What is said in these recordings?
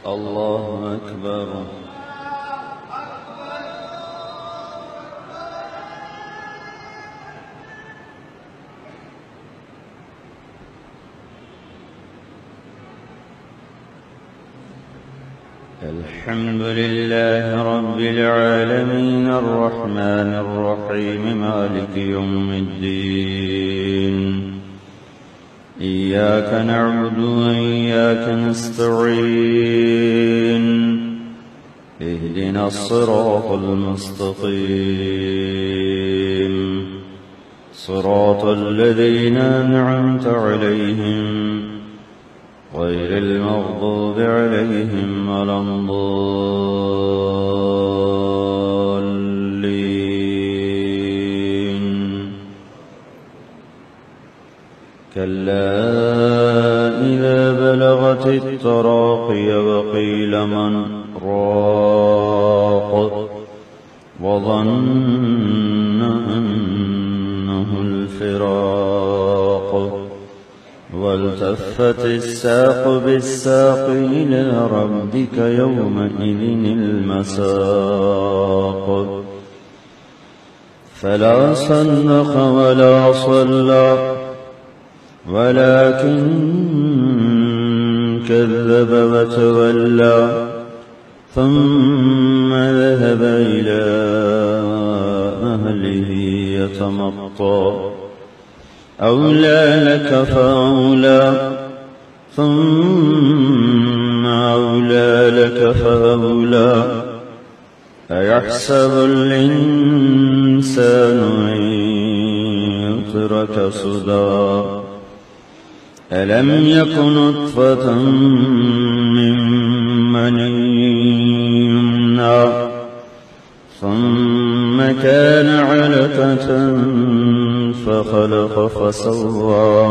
الله أكبر. الحمد لله رب العالمين الرحمن الرحيم مالك يوم الدين. إياك نعبد وإياك نستعين. اهدنا الصراط المستقيم صراط الذين أنعمت عليهم غير المغضوب عليهم ولا الضالين. كلا إذا بلغت التراقي وقيل من راق وظن أنه الفراق والتفت الساق بالساق إلى ربك يومئذ المساق. فلا صدق ولا صلى ولكن كذب وتولى ثم ذهب إلى أهله يتمطى. أولى لك فأولى ثم أولى لك فأولى. أيحسب الإنسان أن يترك سدى. ألم يك نطفة من مني يمنى ثم كان علقة فخلق فسوى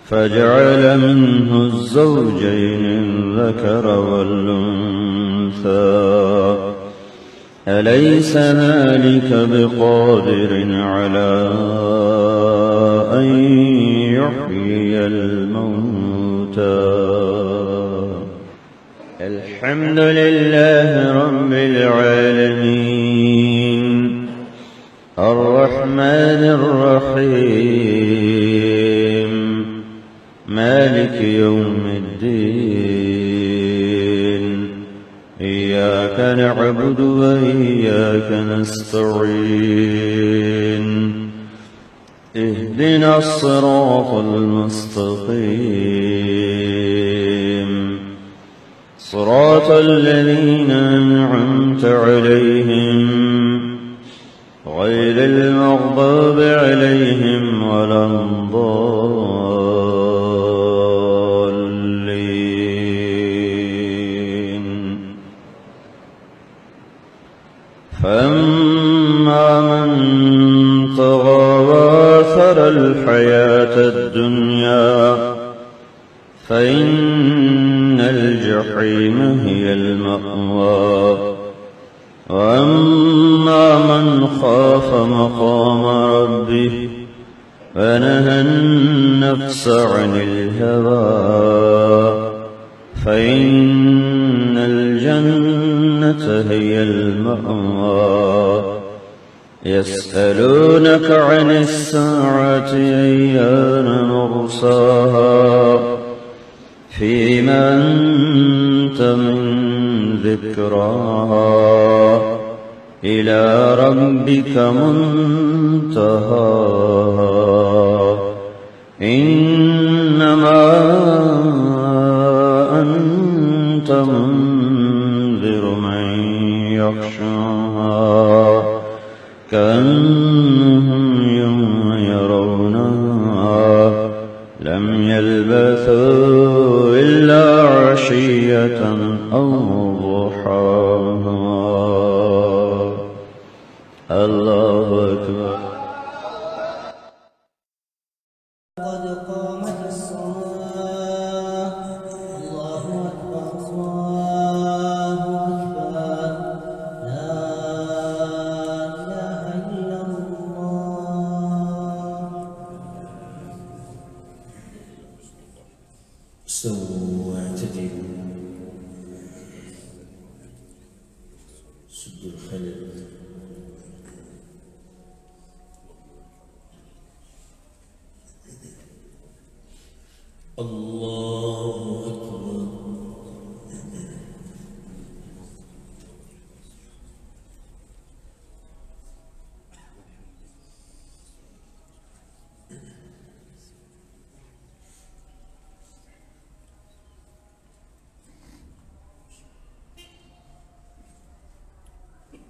فجعل منه الزوجين الذكر والأنثى. أليس ذلك بقادر على أن يحيي الموتى. الحمد لله رب العالمين الرحمن الرحيم مالك يوم الدين. إياك نعبد وإياك نستعين. اهدنا الصراط المستقيم صراط الذين أنعمت عليهم غير المغضوب عليهم ولا الضالين. فأما من طغى وآثر الحياة الدنيا فإن الجحيم هي المأوى. وأما من خاف مقام ربه ونهى النفس عن الهوى فإن الجنة هي المأوى. يسألونك عن الساعة أيان مرساها فيما أنت من ذكراها إلى ربك منتهاها. إنما أنت منذر من يخشاها كأنهم يوم يرونها لم يلبثوا إلا عشية أو ضحاها. الله أكبر. قد قامت الصلاة. الله أكبر الله أكبر. لا إله إلا الله. استووا واعتدلوا الله أكبر.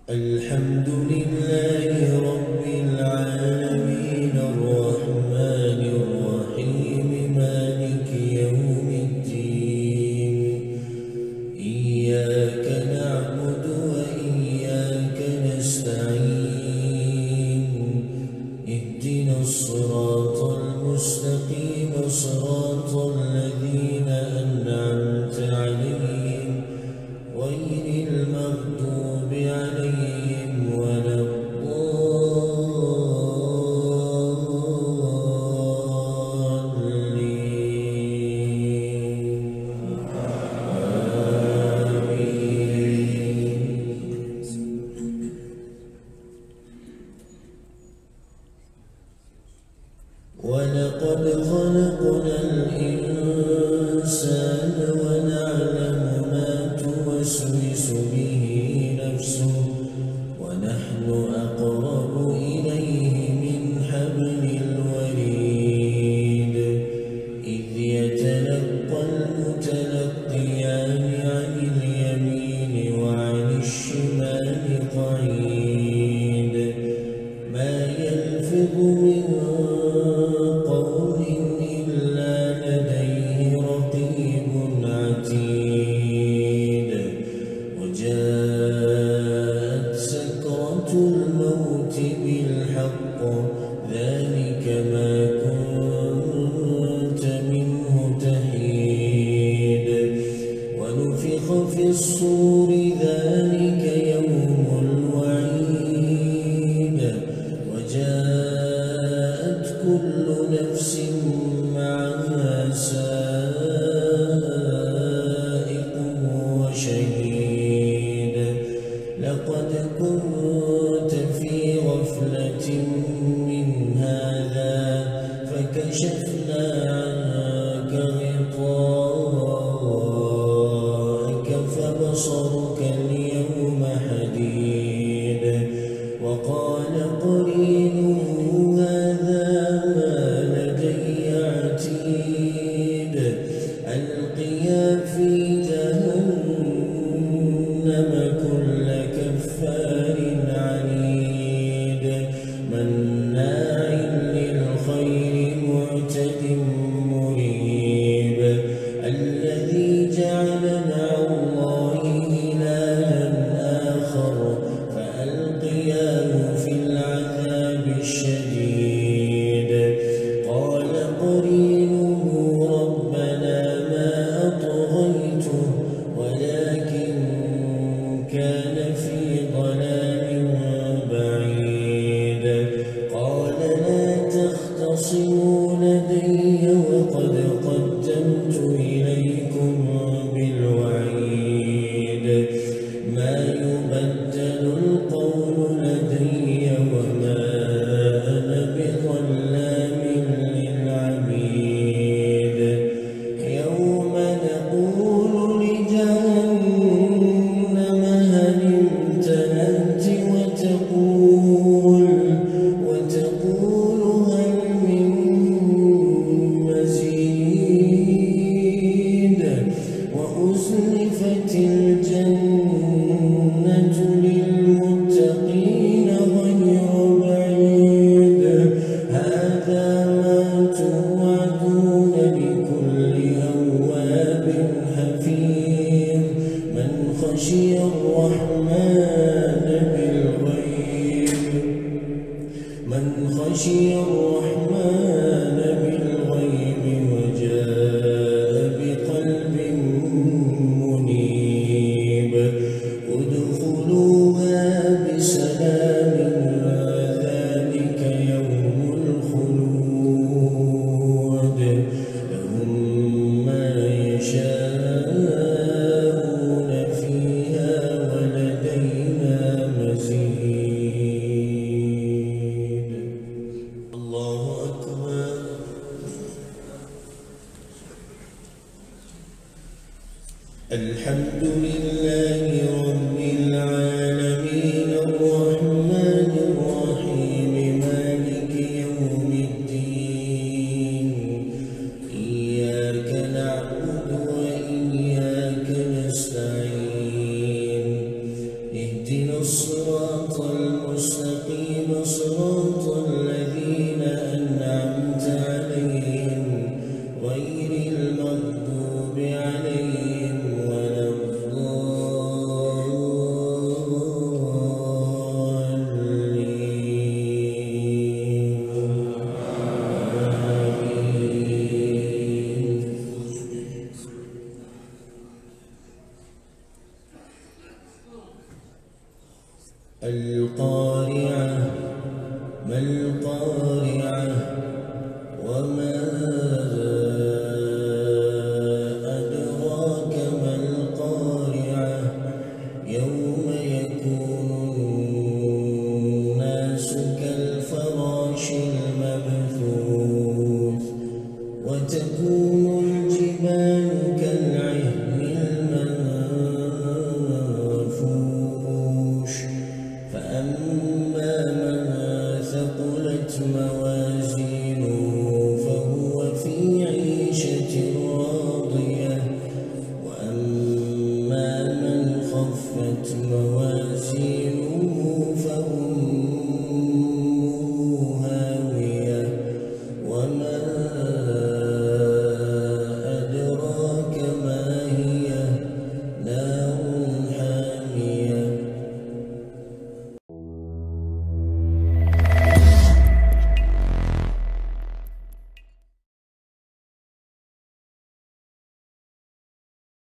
الحمد لله رب العالمين الرحمن الرحيم مالك يوم الدين إياك نعبد وإياك نستعين اهدنا الصراط المستقيم صراط الذين أنعمت عليهم غير المغضوب عليهم ولا الضالين. ولقد خلقنا الإنسان ونعلم ما توسوس به نفسه ونحن أقرب إليه من حبل الوريد إذ يتلقى المتلقيان عن اليمين وعن الشمال قعيد ما يلفظ من قول إلا لديه رقيب عتيد وجاءت سكرة الموت بالحق ذلك ما كنت منه تحيد ونفخ في الصور ذلك يوم الوعيد وجاءت كل نفس معها سائق وشهيد لقد كنت في غفلة من هذا فكشفنا عنك غطاءك فبصرك اليوم حديد وقال قرينه هذا ما لدي عتيد ألقيا في جهنم كل كفار عنيد مناع للخير معتد مريب الذي جعل مع الله إلها آخر فألقياه في العذاب الشديد قال قرينه ربنا ما أطغيته ولكن كان في ضلال بعيد قال لا تختصموا لدي وقد قدمت إليكم بالوعيد ما يبدل القول لدي وما أنا بظلام للعبيد يوم نقول لجهنم هل امتلأت وتقول هل من مزيد وأزلفت الجنة للمتقين غير بعيد هذا ما توعدون لكل أواب حفيظ من خشي الرحمن بالغيب وجاء بقلب منيب ادخلوها بسلام ذلك يوم الخلود لهم ما يشاءون فيها ولدينا مزيد. الله أكبر. ما القارعة وما أدراك ما القارعة يوم يكون الناس كالفراش المبثوث وتكون الجبال كالعهن المنفوش فأما من ثقلت موازينه